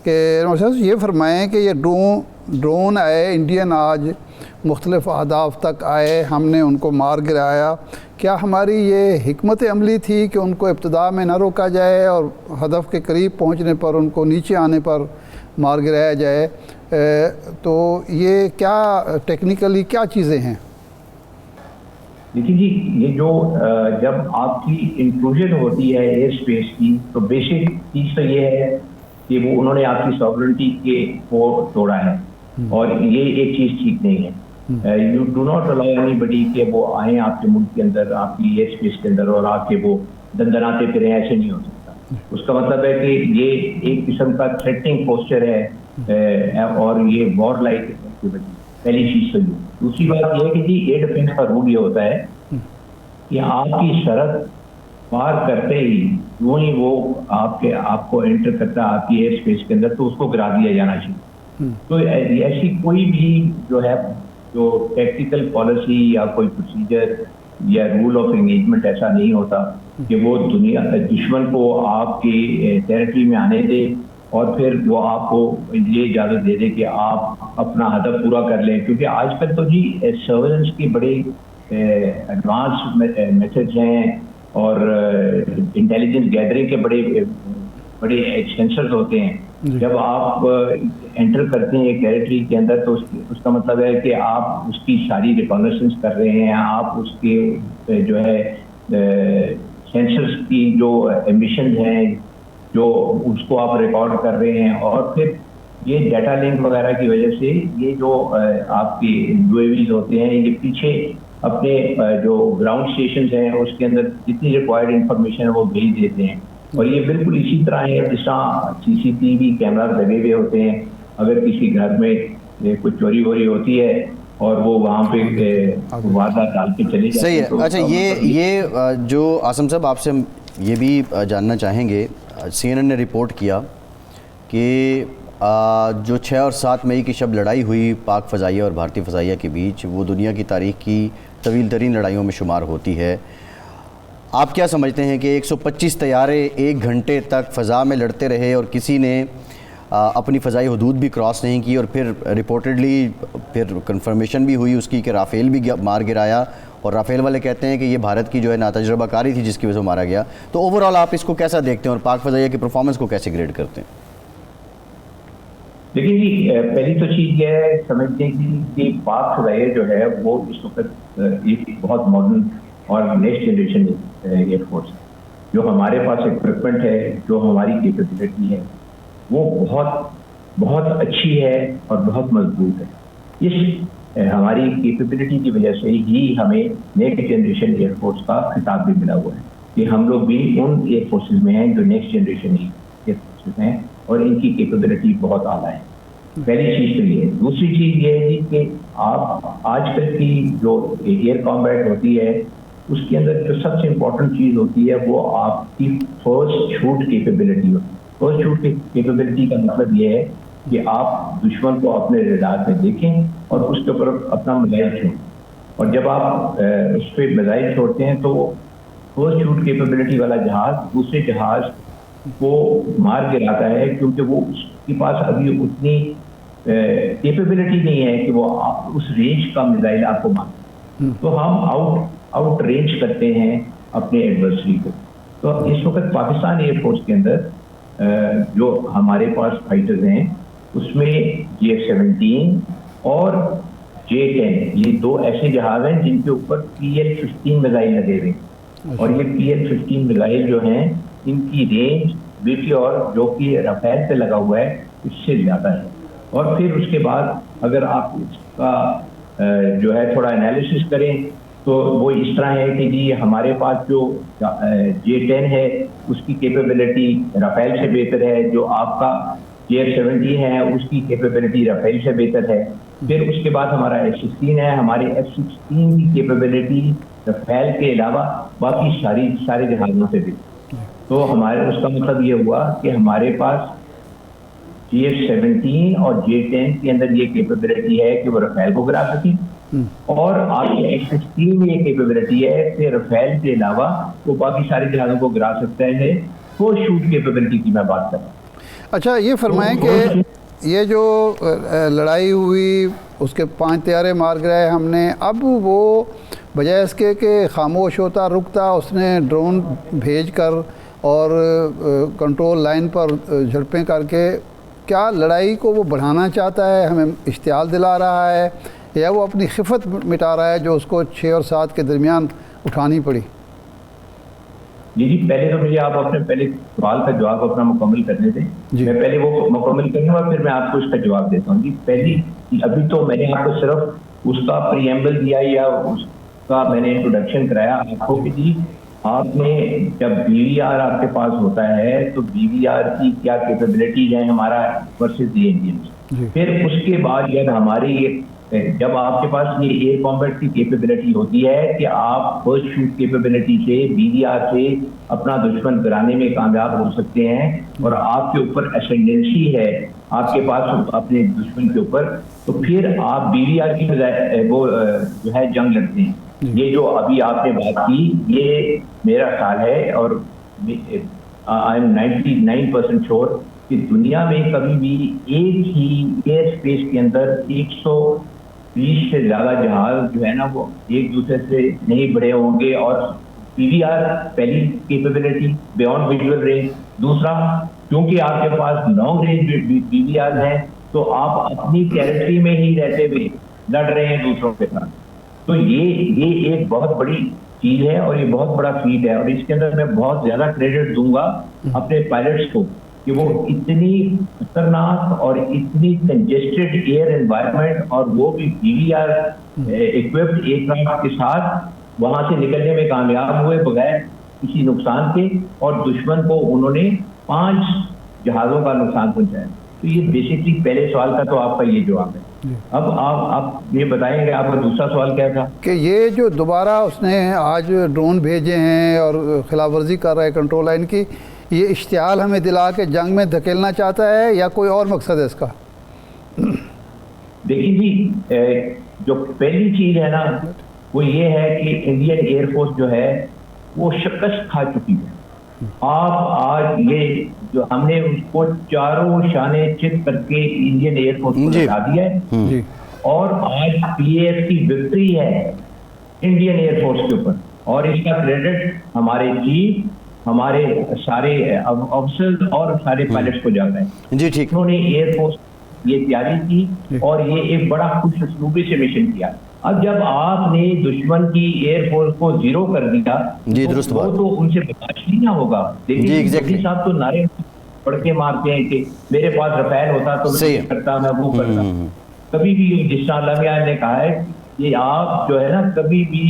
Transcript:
कि ये फरमाएँ कि ये ड्रोन आए इंडियन आज मुख्तलिफ़ अहदाफ तक आए, हमने उनको मार गिराया, क्या हमारी ये हिकमत अमली थी कि उनको इब्तिदा में न रोका जाए और हदफ के करीब पहुँचने पर उनको नीचे आने पर मार गिराया जाए? तो ये क्या टेक्निकली क्या चीज़ें हैं? देखिए जी, ये जो जब आपकी इंक्लूजन होती है एयर स्पेस की, तो बेसिक चीज़ तो ये है कि वो उन्होंने आपकी सॉवरेनिटी के को तोड़ा है, और ये एक चीज़ ठीक नहीं है। You do not allow anybody कि वो आए आपके मुल्क के अंदर, आपकी एयर स्पेस के अंदर और आके वो दंदनाते फिरें, ऐसे नहीं हो सकता। उसका मतलब है कि ये एक किस्म का थ्रेटनिंग पोस्चर है और ये वॉर लाइक एक्टिविटी, पहली चीज तो ये। दूसरी बात यह है कि जी एयर डिफेंस का रूल ये होता है कि आपकी शरत पार करते ही यूं ही वो आपको एंटर करता है आपकी एयर स्पेस के अंदर, तो उसको गिरा दिया जाना चाहिए। तो ऐसी कोई भी जो है जो टेक्निकल पॉलिसी या कोई प्रोसीजर या रूल ऑफ एंगेजमेंट ऐसा नहीं होता कि वो दुश्मन को आपके टेरिटरी में आने दे और फिर वो आपको ये इजाज़त दे दे कि आप अपना हदफ पूरा कर लें। क्योंकि आजकल तो जी सर्वेलेंस की बड़े एडवांस मेथड्स हैं और इंटेलिजेंस गैदरिंग के बड़े सेंसर्स होते हैं। जब आप एंटर करते हैं एक टेरिटरी के अंदर, तो उसका मतलब है कि आप उसकी सारी रिकॉग्निशंस कर रहे हैं, आप उसके जो है सेंसर्स की जो एमिशन हैं जो उसको आप रिकॉर्ड कर रहे हैं, और फिर ये डाटा लिंक वगैरह की वजह से ये जो आपके यूएवीज होते हैं ये पीछे अपने जो ग्राउंड स्टेशन हैं उसके अंदर जितनी रिक्वायर्ड इंफॉर्मेशन है वो भेज देते हैं। और ये बिल्कुल इसी तरह है जिस तरह सीसीटीवी कैमरा लगे हुए होते हैं। अगर किसी घर में कुछ चोरी वोरी होती है और वो वहाँ पे वारदात डाल के चले जाते हैं। सही है। तो अच्छा, ये जो आसम साहब आपसे ये भी जानना चाहेंगे, CNN ने रिपोर्ट किया कि जो 6 और 7 मई की शब लड़ाई हुई पाक फ़ज़ाइया और भारतीय फ़ज़ाइया के बीच, वो दुनिया की तारीख़ की तवील तरीन लड़ाइयों में शुमार होती है। आप क्या समझते हैं कि 125 तैयारे 1 घंटे तक फ़ज़ा में लड़ते रहे और किसी ने अपनी फ़ज़ाई हदूद भी क्रॉस नहीं की, और फिर रिपोर्टेडली फिर कंफर्मेशन भी हुई उसकी कि राफ़ेल भी मार गिराया, और राफ़ेल वाले कहते हैं कि ये भारत की जो है नातजुर्बाकारी थी जिसकी वजह से मारा गया। तो ओवरऑल आप इसको कैसा देखते हैं और पाक फ़ज़ाइया की परफॉर्मेंस को कैसे ग्रेड करते हैं? देखिए जी, पहली तो चीज़ यह है समझते हैं कि पाक फ़ज़ाइया जो है वो इस वक्त एक बहुत मॉडर्न और नेक्स्ट जनरेशन एयरफोर्स है। जो हमारे पास इक्विपमेंट है, जो हमारी कैपेबिलिटी है, वो बहुत बहुत अच्छी है और बहुत मजबूत है। इस हमारी कैपेबिलिटी की वजह से ही हमें नेक्स्ट जनरेशन एयरफोर्स का खिताब भी मिला हुआ है कि हम लोग भी उन एयरफोर्सेज में हैं जो नेक्स्ट जनरेशन एयरफोर्सेज हैं और इनकी कैपेबिलिटी बहुत आला है। पहली चीज़ तो ये है। दूसरी चीज़ ये है कि आप आजकल की जो एयर कॉम्बैट होती है उसके अंदर जो सबसे इम्पोर्टेंट चीज़ होती है वो आपकी फर्स्ट शूट कैपेबिलिटी होती है। फर्स्ट शूट कैपेबिलिटी का मतलब ये है कि आप दुश्मन को अपने रडार में देखें और उसके ऊपर अपना मिसाइल छोड़ें, और जब आप उस पर मिसाइल छोड़ते हैं तो फर्स्ट शूट कैपेबिलिटी वाला जहाज दूसरे जहाज को मार गिराता है, क्योंकि वो उसके पास अभी उतनी कैपेबिलिटी नहीं है कि वो उस रेंज का मिसाइल आपको मारे। तो हम आउट रेंज करते हैं अपने एडवर्सरी को। तो इस वक्त पाकिस्तान एयरफोर्स के अंदर जो हमारे पास फाइटर्स हैं उसमें JF-17 और J-10 ये 2 ऐसे जहाज हैं जिनके ऊपर PL-15 मिसाइल लगे हुए हैं। और ये PL-15 मिसाइल जो हैं इनकी रेंज मीटियोर जो कि राफेल पे लगा हुआ है इससे ज़्यादा है। और फिर उसके बाद अगर आप इसका जो है थोड़ा एनालिसिस करें तो वो इस तरह है कि जी हमारे पास जो J-10 है उसकी कैपेबिलिटी राफेल से बेहतर है, जो आपका JF-17 है उसकी कैपेबिलिटी राफेल से बेहतर है। फिर उसके बाद हमारा F-16 है, हमारे F-16 की कैपेबिलिटी राफेल के अलावा बाकी सारे जहाज़ों से बेहतर। तो हमारे उसका मतलब ये हुआ कि हमारे पास JF-17 और J-10 के अंदर ये कैपेबिलिटी है कि वो राफेल को गिरा सके, और आपके F-16 में ये कैपेबिलिटी है कि राफेल के अलावा वो बाकी सारे जहाज़ों को गिरा सकता है। वो शूट कैपेबिलिटी की मैं बात कर रहा हूँ। अच्छा, ये फरमाएं कि ये जो लड़ाई हुई उसके 5 तैयारे मार गिराए हमने, अब वो बजाय इसके कि खामोश होता रुकता, उसने ड्रोन भेज कर और कंट्रोल लाइन पर झड़पें करके क्या लड़ाई को वो बढ़ाना चाहता है, हमें इश्तियाल दिला रहा है, या वो अपनी खिफत मिटा रहा है जो उसको 6 और 7 के दरमियान उठानी पड़ी? जी, पहले तो मुझे आप अपने पहले सवाल का जवाब अपना मुकम्मल करने दें। मैं पहले वो मुकम्मल करूँगा, फिर मैं आपको इसका जवाब देता हूँ। जी, पहली अभी तो मैंने आपको सिर्फ उसका प्रीएम्बल दिया या उसका मैंने इंट्रोडक्शन कराया आपको कि जी आपने जब बीवीआर आपके पास होता है तो बीवीआर की क्या कैपेबिलिटीज हैं हमारा वर्सेस दी इंडियंस। फिर उसके बाद जब आपके पास ये एयर कॉम्बैट की कैपेबिलिटी होती है कि आप फर्स्ट शूट कैपेबिलिटी से बीवीआर से अपना दुश्मन गिराने में कामयाब हो सकते हैं और आपके ऊपर एसेंडेंसी है आपके पास अपने दुश्मन के ऊपर, तो फिर आप बीवीआर की वो जो है जंग लड़ते हैं। ये जो अभी आपने बात की ये मेरा ख्याल है और आई एम 99% श्योर कि दुनिया में कभी भी एक ही एयर स्पेस के अंदर 120 से ज्यादा जहाज जो है ना वो एक दूसरे से नहीं बढ़े होंगे। और पीवीआर पहली कैपेबिलिटी बियॉन्ड विजुअल रेंज, दूसरा क्योंकि आपके पास लॉन्ग रेंज पीवीआर है तो आप अपनी टेरिटरी में ही रहते हुए लड़ रहे हैं दूसरों के साथ। तो ये एक बहुत बड़ी चीज है और ये बहुत बड़ा फीट है और इसके अंदर मैं बहुत ज्यादा क्रेडिट दूंगा अपने पायलट्स को कि वो इतनी खतरनाक और इतनी कंजेस्टेड एयर एनवायरनमेंट और वो भी पीवीआर इक्विप्ड एयरक्राफ्ट के साथ वहां से निकलने में कामयाब हुए बगैर किसी नुकसान के, और दुश्मन को उन्होंने 5 जहाजों का नुकसान पहुंचाया। तो ये बेसिकली पहले सवाल का तो आपका ये जवाब है। अब आप ये बताएंगे आपका दूसरा सवाल क्या था? कि ये जो दोबारा उसने आज ड्रोन भेजे हैं और खिलाफ वर्जी कर रहा है कंट्रोल लाइन की, ये इश्तियाल हमें दिला के जंग में धकेलना चाहता है या कोई और मकसद है इसका? देखिए जी, जो पहली चीज है ना वो ये है कि इंडियन एयरफोर्स जो है वो शिकस्त खा चुकी है। आप आज ये जो हमने उसको चारों शाने चित करके इंडियन एयरफोर्स को हटा दिया है और आज पीएफ की विक्ट्री है इंडियन एयरफोर्स के ऊपर, और इसका क्रेडिट हमारे चीफ, हमारे सारे ऑफिसर्स और सारे पायलट्स को जाता है। जी ठीक। उन्होंने एयरफोर्स ये तैयारी की और ये एक बड़ा खुशउस्लूबी से मिशन किया। अब जब आपने दुश्मन की एयरफोर्स को 0 कर दिया जी, दुरुस्त बात, तो उनसे बर्दाश्त ही ना होगा। लेकिन मोदी साहब तो नारे पढ़ के मारते हैं कि मेरे पास रफेल होता तो मैं करता, मैं वो करता। कभी भी जिस तरह ने कहा है ये आप जो है ना कभी भी